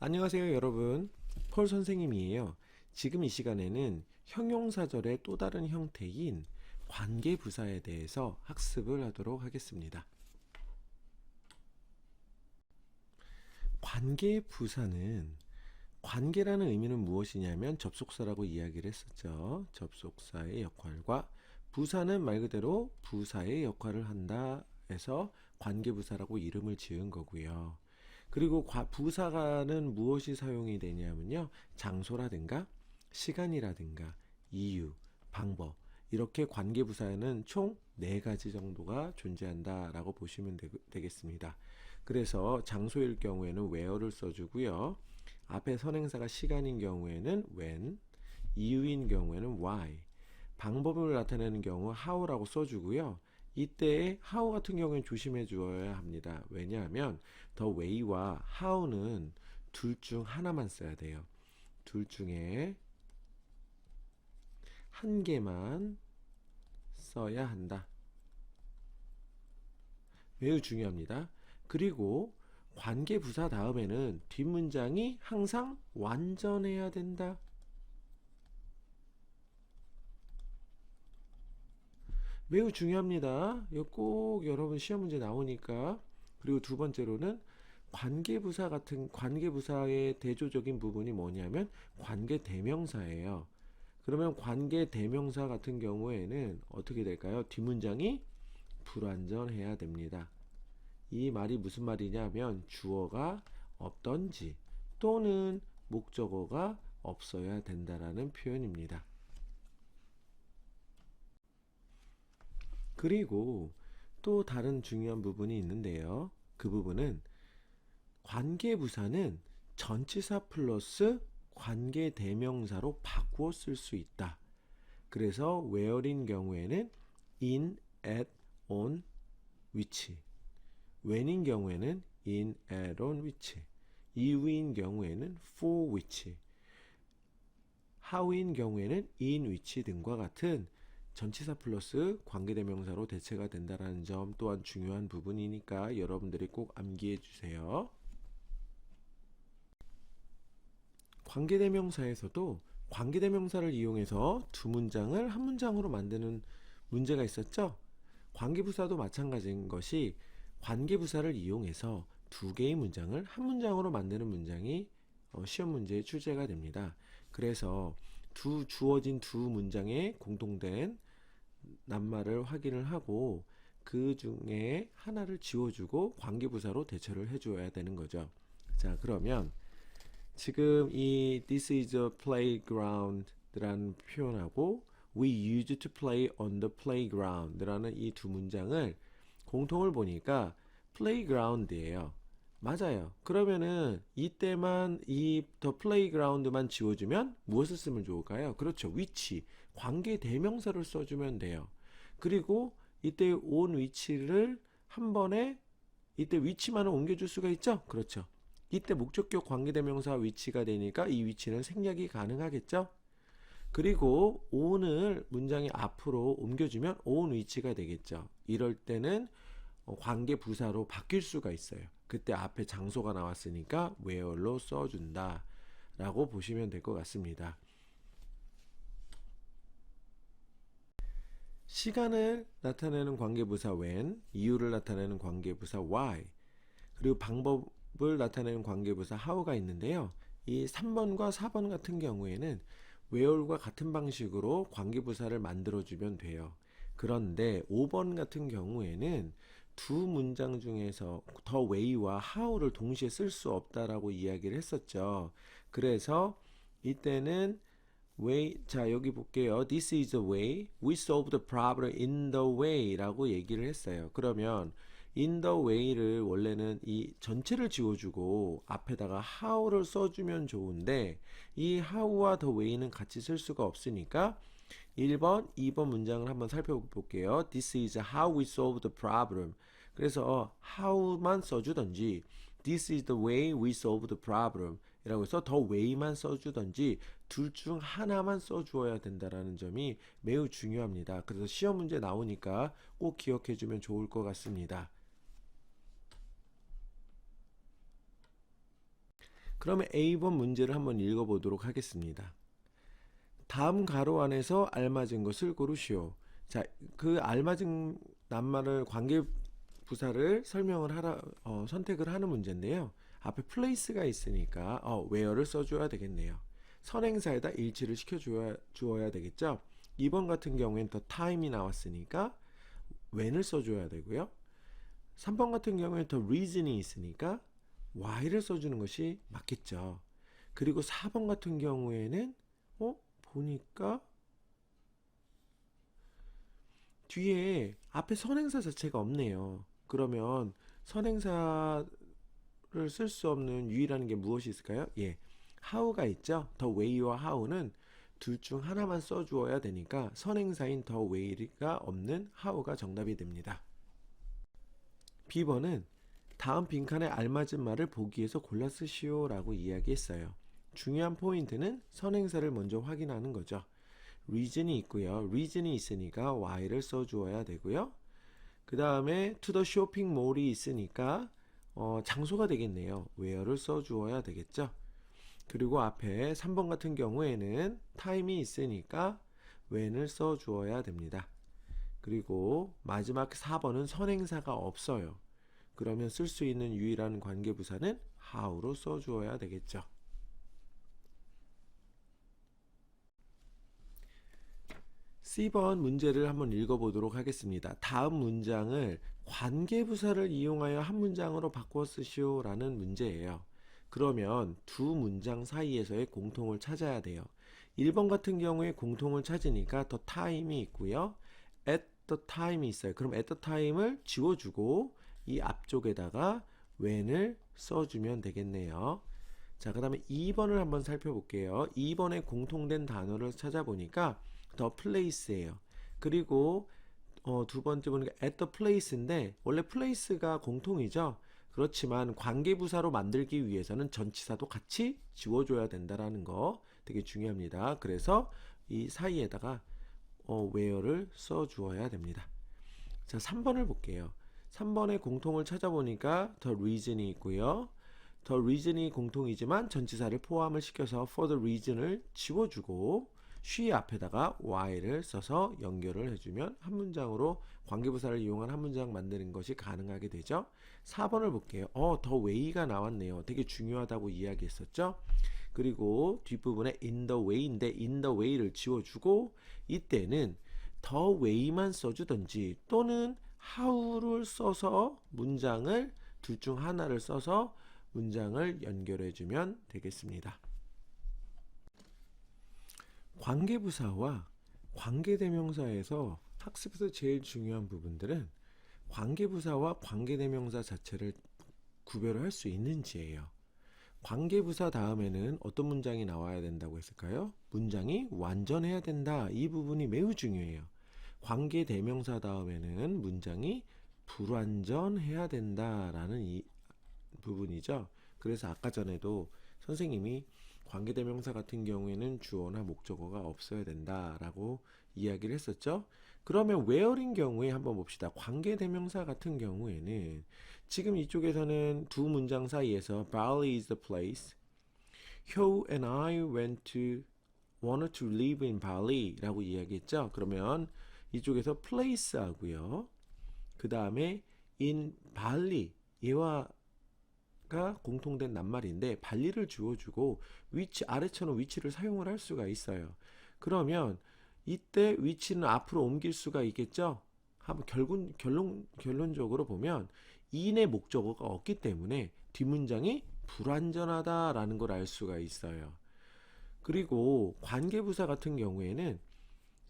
안녕하세요 여러분, 폴 선생님이에요. 지금 이 시간에는 형용사절의 또 다른 형태인 관계부사에 대해서 학습을 하도록 하겠습니다. 관계부사는 관계라는 의미는 무엇이냐면 접속사라고 이야기를 했었죠. 접속사의 역할과 부사는 말 그대로 부사의 역할을 한다 해서 관계부사라고 이름을 지은 거고요. 그리고 부사가는 무엇이 사용이 되냐면요. 장소라든가 시간이라든가 이유, 방법 이렇게 관계부사에는 총 4가지 정도가 존재한다라고 보시면 되겠습니다. 그래서 장소일 경우에는 where를 써주고요. 앞에 선행사가 시간인 경우에는 when, 이유인 경우에는 why, 방법을 나타내는 경우 how라고 써주고요. 이때 how 같은 경우는 조심해 주어야 합니다. 왜냐하면 the way와 how는 둘 중 하나만 써야 돼요. 둘 중에 한 개만 써야 한다. 매우 중요합니다. 그리고 관계부사 다음에는 뒷문장이 항상 완전해야 된다. 매우 중요합니다. 이거 꼭 여러분 시험 문제 나오니까. 그리고 두 번째로는 관계부사의 대조적인 부분이 뭐냐면 관계대명사예요. 그러면 관계대명사 같은 경우에는 어떻게 될까요? 뒷문장이 불완전해야 됩니다. 이 말이 무슨 말이냐면 주어가 없던지 또는 목적어가 없어야 된다라는 표현입니다. 그리고 또 다른 중요한 부분이 있는데요. 그 부분은 관계부사는 전치사 플러스 관계대명사로 바꾸어 쓸 수 있다. 그래서 where인 경우에는 in, at, on, which, when인 경우에는 in, at, on, which, 이유인 경우에는 for which, how인 경우에는 in which 등과 같은 전치사 플러스 관계대명사로 대체가 된다는 점 또한 중요한 부분이니까 여러분들이 꼭 암기해 주세요. 관계대명사에서도 관계대명사를 이용해서 두 문장을 한 문장으로 만드는 문제가 있었죠. 관계부사도 마찬가지인 것이 관계부사를 이용해서 두 개의 문장을 한 문장으로 만드는 문장이 시험 문제의 출제가 됩니다. 그래서 주어진 두 문장의 공통된 낱말을 확인을 하고 그 중에 하나를 지워주고 관계부사로 대처를 해줘야 되는 거죠. 자, 그러면 지금 이 this is a playground 라는 표현하고 we used to play on the playground 라는 이 두 문장을 공통을 보니까 playground예요. 맞아요. 그러면은 이때만 이 the playground만 지워주면 무엇을 쓰면 좋을까요? 그렇죠. which, 관계 대명사를 써주면 돼요. 그리고 이때 on which를 한 번에 이때 which만을 옮겨줄 수가 있죠? 그렇죠. 이때 목적격 관계대명사 위치가 되니까 이 위치는 생략이 가능하겠죠? 그리고 on을 문장의 앞으로 옮겨주면 on 위치가 되겠죠. 이럴 때는 관계부사로 바뀔 수가 있어요. 그때 앞에 장소가 나왔으니까 where로 써준다 라고 보시면 될 것 같습니다. 시간을 나타내는 관계부사 when, 이유를 나타내는 관계부사 why, 그리고 방법을 나타내는 관계부사 how가 있는데요. 이 3번과 4번 같은 경우에는 where과 같은 방식으로 관계부사를 만들어주면 돼요. 그런데 5번 같은 경우에는 두 문장 중에서 the way와 how를 동시에 쓸 수 없다라고 이야기를 했었죠. 그래서 이때는 자, 여기 볼게요. This is the way we solve the problem in the way 라고 얘기를 했어요. 그러면 in the way를 원래는 이 전체를 지워주고 앞에다가 how를 써주면 좋은데 이 how와 the way는 같이 쓸 수가 없으니까 1번, 2번 문장을 한번 살펴볼게요. This is how we solve the problem. 그래서 how만 써주던지 This is the way we solve the problem 이라고 해서 the way만 써주던지 둘 중 하나만 써주어야 된다는 점이 매우 중요합니다. 그래서 시험 문제 나오니까 꼭 기억해 주면 좋을 것 같습니다. 그러면 A번 문제를 한번 읽어보도록 하겠습니다. 다음 가로 안에서 알맞은 것을 고르시오. 자, 그 알맞은 낱말을 관계부사를 선택을 하는 문제인데요. 앞에 place가 있으니까 where를 써줘야 되겠네요. 선행사에다 일치를 주어야 되겠죠. 2번 같은 경우엔 더 time이 나왔으니까 when을 써줘야 되고요. 3번 같은 경우에 더 reason이 있으니까 why를 써주는 것이 맞겠죠. 그리고 4번 같은 경우에는 보니까 뒤에 앞에 선행사 자체가 없네요. 그러면 선행사를 쓸 수 없는 유일한 게 무엇이 있을까요? 예, how가 있죠. 더 way와 how는 둘 중 하나만 써주어야 되니까 선행사인 더 way가 없는 how가 정답이 됩니다. B번은 다음 빈칸에 알맞은 말을 보기에서 골라 쓰시오 라고 이야기했어요. 중요한 포인트는 선행사를 먼저 확인하는 거죠. reason이 있고요. reason이 있으니까 why를 써주어야 되고요. 그 다음에 to the shopping mall이 있으니까 장소가 되겠네요. where를 써주어야 되겠죠. 그리고 앞에 3번 같은 경우에는 time이 있으니까 when을 써주어야 됩니다. 그리고 마지막 4번은 선행사가 없어요. 그러면 쓸 수 있는 유일한 관계부사는 how로 써주어야 되겠죠. C번 문제를 한번 읽어보도록 하겠습니다. 다음 문장을 관계부사를 이용하여 한 문장으로 바꿔 쓰시오 라는 문제예요. 그러면 두 문장 사이에서의 공통을 찾아야 돼요. 1번 같은 경우에 공통을 찾으니까 the time이 있고요. at the time이 있어요. 그럼 at the time을 지워주고 이 앞쪽에다가 when을 써주면 되겠네요. 자, 그 다음에 2번을 한번 살펴볼게요. 2번에 공통된 단어를 찾아보니까 the place예요. 그리고 두 번째 보니까 at the place인데 원래 place가 공통이죠. 그렇지만 관계부사로 만들기 위해서는 전치사도 같이 지워줘야 된다라는 거 되게 중요합니다. 그래서 이 사이에다가 where를 써주어야 됩니다. 자, 3번을 볼게요. 3번의 공통을 찾아보니까 the reason이 있고요. the reason이 공통이지만 전치사를 포함을 시켜서 for the reason을 지워주고 she 앞에다가 why를 써서 연결을 해주면 한 문장으로 관계부사를 이용한 한 문장 만드는 것이 가능하게 되죠. 4번을 볼게요. the way가 나왔네요. 되게 중요하다고 이야기했었죠. 그리고 뒷부분에 in the way인데 in the way를 지워주고 이때는 the way만 써주든지 또는 how를 써서 문장을 둘 중 하나를 써서 문장을 연결해주면 되겠습니다. 관계부사와 관계대명사에서 학습에서 제일 중요한 부분들은 관계부사와 관계대명사 자체를 구별할 수 있는지예요. 관계부사 다음에는 어떤 문장이 나와야 된다고 했을까요? 문장이 완전해야 된다. 이 부분이 매우 중요해요. 관계대명사 다음에는 문장이 불완전해야 된다라는 이 부분이죠. 그래서 아까 전에도 선생님이 관계대명사 같은 경우에는 주어나 목적어가 없어야 된다라고 이야기를 했었죠. 그러면 where인 경우에 한번 봅시다. 관계대명사 같은 경우에는 지금 이쪽에서는 두 문장 사이에서 Bali is the place. Hyo and I wanted to live in Bali 라고 이야기했죠. 그러면 이쪽에서 place 하고요. 그 다음에 in Bali 얘와 가 공통된 낱말인데 발리를 주어주고 위치 아래처럼 위치를 사용을 할 수가 있어요. 그러면 이때 위치는 앞으로 옮길 수가 있겠죠. 한번 결론적으로 보면 in의 목적어가 없기 때문에 뒷문장이 불완전하다라는 걸 알 수가 있어요. 그리고 관계부사 같은 경우에는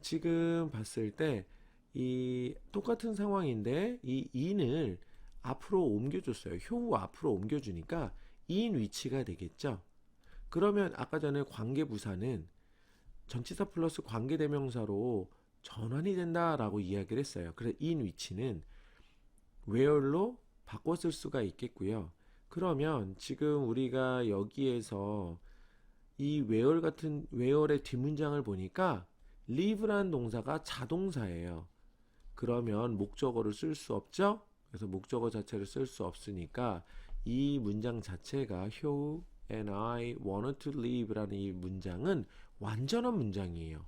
지금 봤을 때 이 똑같은 상황인데 이 in을 앞으로 옮겨줬어요. 효우 앞으로 옮겨주니까 in 위치가 되겠죠. 그러면 아까 전에 관계부사는 전치사 플러스 관계대명사로 전환이 된다라고 이야기를 했어요. 그래서 in 위치는 where로 바꿨을 수가 있겠고요. 그러면 지금 우리가 여기에서 이 where의 뒷문장을 보니까 live라는 동사가 자동사예요. 그러면 목적어를 쓸 수 없죠? 그래서 목적어 자체를 쓸 수 없으니까 이 문장 자체가 효우 and I wanted to leave라는 이 문장은 완전한 문장이에요.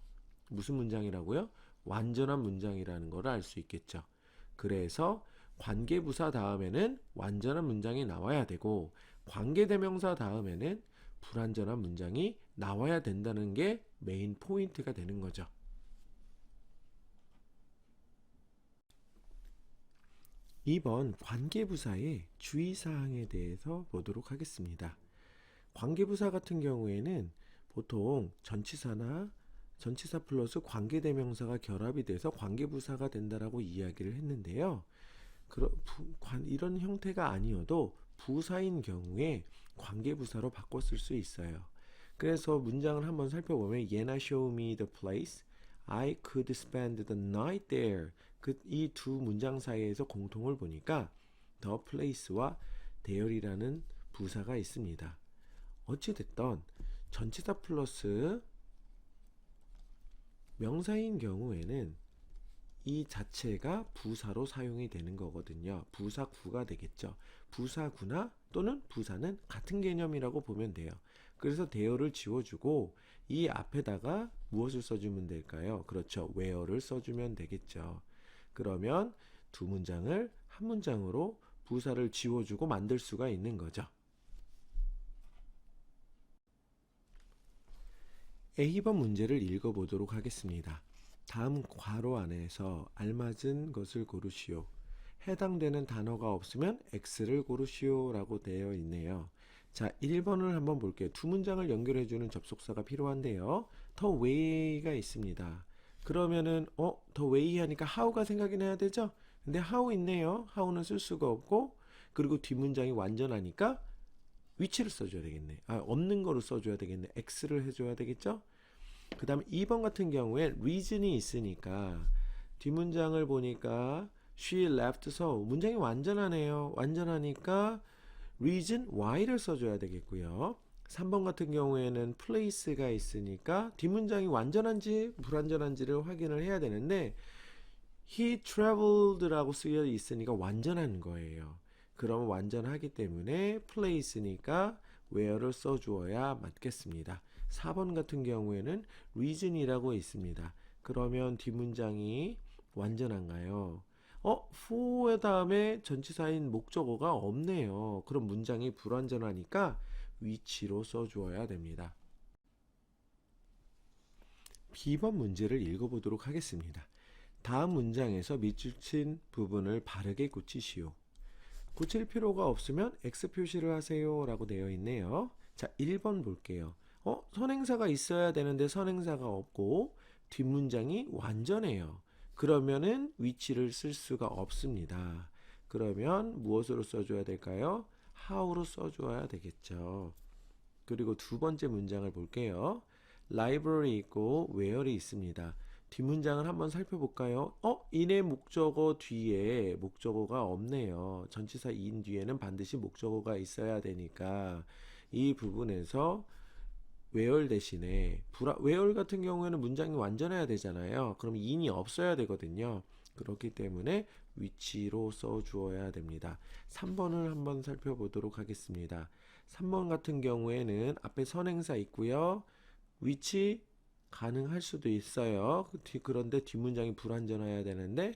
무슨 문장이라고요? 완전한 문장이라는 걸 알 수 있겠죠. 그래서 관계부사 다음에는 완전한 문장이 나와야 되고 관계대명사 다음에는 불완전한 문장이 나와야 된다는 게 메인 포인트가 되는 거죠. 2번 관계부사의 주의사항에 대해서 보도록 하겠습니다. 관계부사 같은 경우에는 보통 전치사나 전치사 플러스 관계대명사가 결합이 돼서 관계부사가 된다라고 이야기를 했는데요. 이런 형태가 아니어도 부사인 경우에 관계부사로 바꿔 쓸 수 있어요. 그래서 문장을 한번 살펴보면 예나 show me the place, I could spend the night there. 이 두 문장 사이에서 공통을 보니까 the place와 there이라는 부사가 있습니다. 어찌됐든 전치사 플러스 명사인 경우에는 이 자체가 부사로 사용이 되는 거거든요. 부사구가 되겠죠. 부사구나 또는 부사는 같은 개념이라고 보면 돼요. 그래서 대어를 지워주고 이 앞에다가 무엇을 써주면 될까요? 그렇죠. where를 써주면 되겠죠. 그러면 두 문장을 한 문장으로 부사를 지워주고 만들 수가 있는 거죠. A번 문제를 읽어보도록 하겠습니다. 다음 괄호 안에서 알맞은 것을 고르시오. 해당되는 단어가 없으면 X를 고르시오 라고 되어 있네요. 자, 1번을 한번 볼게요. 두 문장을 연결해주는 접속사가 필요한데요. 더 way가 있습니다. 그러면은 더 way 하니까 how가 생각이 나야 되죠? 근데 how 있네요. how는 쓸 수가 없고 그리고 뒷문장이 완전하니까 위치를 써줘야 되겠네. 없는 거로 써줘야 되겠네. X를 해줘야 되겠죠? 그 다음에 2번 같은 경우에 reason이 있으니까 뒷문장을 보니까 she left so 문장이 완전하네요. 완전하니까 reason why를 써줘야 되겠고요. 3번 같은 경우에는 place가 있으니까 뒷문장이 완전한지 불완전한지를 확인을 해야 되는데 he traveled라고 쓰여 있으니까 완전한 거예요. 그럼 완전하기 때문에 place니까 where를 써주어야 맞겠습니다. 4번 같은 경우에는 reason이라고 있습니다. 그러면 뒷문장이 완전한가요? for의 다음에 전치사인 목적어가 없네요. 그럼 문장이 불완전하니까 위치로 써주어야 됩니다. B번 문제를 읽어보도록 하겠습니다. 다음 문장에서 밑줄 친 부분을 바르게 고치시오. 고칠 필요가 없으면 X 표시를 하세요 라고 되어 있네요. 자, 1번 볼게요. 선행사가 있어야 되는데 선행사가 없고 뒷문장이 완전해요. 그러면은 위치를 쓸 수가 없습니다. 그러면 무엇으로 써줘야 될까요? how로 써줘야 되겠죠. 그리고 두 번째 문장을 볼게요. library 있고 where이 있습니다. 뒷문장을 한번 살펴볼까요? in의 목적어 뒤에 목적어가 없네요. 전치사 in 뒤에는 반드시 목적어가 있어야 되니까 이 부분에서 where 대신에 where 같은 경우에는 문장이 완전해야 되잖아요. 그럼 in이 없어야 되거든요. 그렇기 때문에 위치로 써주어야 됩니다. 3번을 한번 살펴보도록 하겠습니다. 3번 같은 경우에는 앞에 선행사 있고요. 위치 가능할 수도 있어요. 그런데 뒷문장이 불완전해야 되는데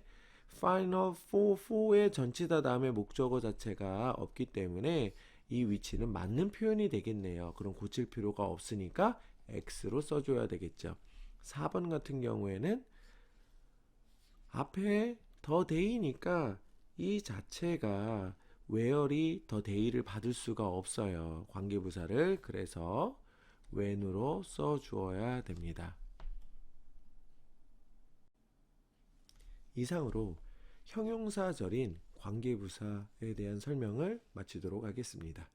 final for의 전치사 다음에 목적어 자체가 없기 때문에 이 위치는 맞는 표현이 되겠네요. 그럼 고칠 필요가 없으니까 X로 써줘야 되겠죠. 4번 같은 경우에는 앞에 더 day니까 이 자체가 where이 더 day를 받을 수가 없어요. 관계부사를. 그래서 when으로 써주어야 됩니다. 이상으로 형용사절인 관계부사에 대한 설명을 마치도록 하겠습니다.